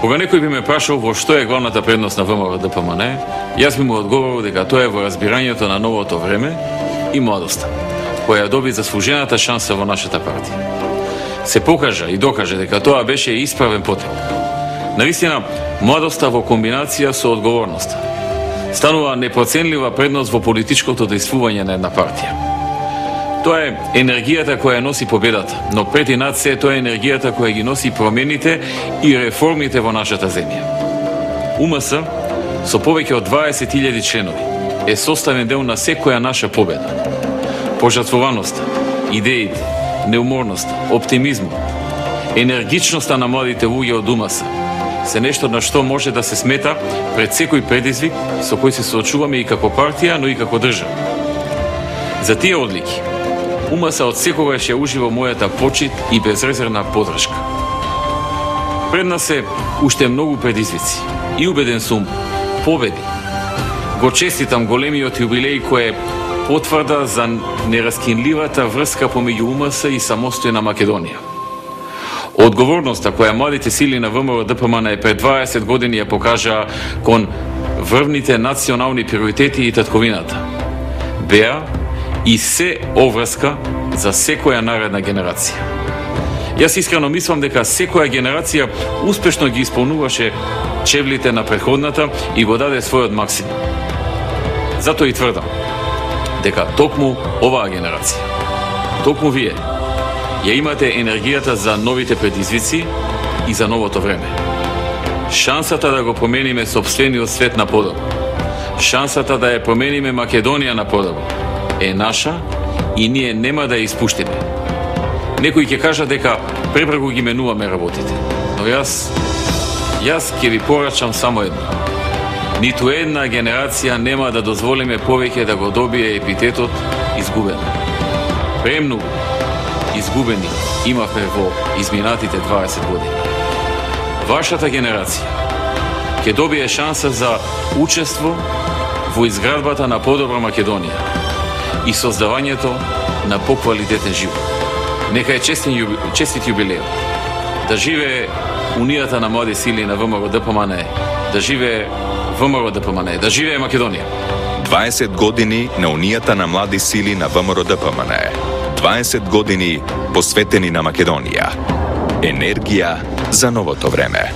Кога некој би ме прашал во што е главната предност на ВМРО ДПМН, јас би му одговорил дека тоа е во разбирањето на новото време и младоста, која доби заслужената шанса во нашата партија. Се покажа и докаже дека тоа беше исправен потек. Навистина, младоста во комбинација со одговорноста станува непроценлива предност во политичкото действување на една партија. Тоа е енергијата која носи победата, но пред и над се тоа е енергијата која ги носи промените и реформите во нашата земја. УМС, со повеќе од 20.000 членови, е составен дел на секоја наша победа. Пожртвуваноста, идеите, неуморноста, оптимизмот, енергичноста на младите луѓе од УМС се нешто на што може да се смета пред секој предизвик со кој се соочуваме и како партија, но и како држава. За тие одлики, УМС од секогаш ја ужива мојата почит и безрезервна поддршка. Пред нас е уште многу предизвици и убеден сум победи. Го честитам големиот јубилеј кој е потврда за нераскинливата врска помеѓу УМС и самостојна Македонија. Одговорноста која младите сили на ВМРО ДПМН пред 20 години ја покажаа кон врвните национални приоритети и татковината беа и се оврска за секоја наредна генерација. Јас искрено мислам дека секоја генерација успешно ги исполнуваше чевлите на претходната и го даде својот максимум. Затоа и тврдам дека токму оваа генерација, токму вие, ја имате енергијата за новите предизвици и за новото време. Шансата да го промениме сопствениот свет на подобро, шансата да ја промениме Македонија на подобро, е наша и ние нема да ја испуштиме. Некои ќе кажа дека пребрзо ги менуваме работите, но јас ќе ви порачам само едно. Ниту една генерација нема да дозволиме повеќе да го добие епитетот изгубен. Премногу изгубени имавме во изминатите 20 години. Вашата генерација ќе добие шанса за учество во изградбата на подобра Македонија и создавањето на поквалитетен живот. Нека е честит јубилеј. Да живее Унијата на млади сили на ВМРО ДПМН, да живее ВМРО ДПМН, да живее Македонија. 20 години на Унијата на млади сили на ВМРО ДПМН. 20 години посветени на Македонија. Енергија за новото време.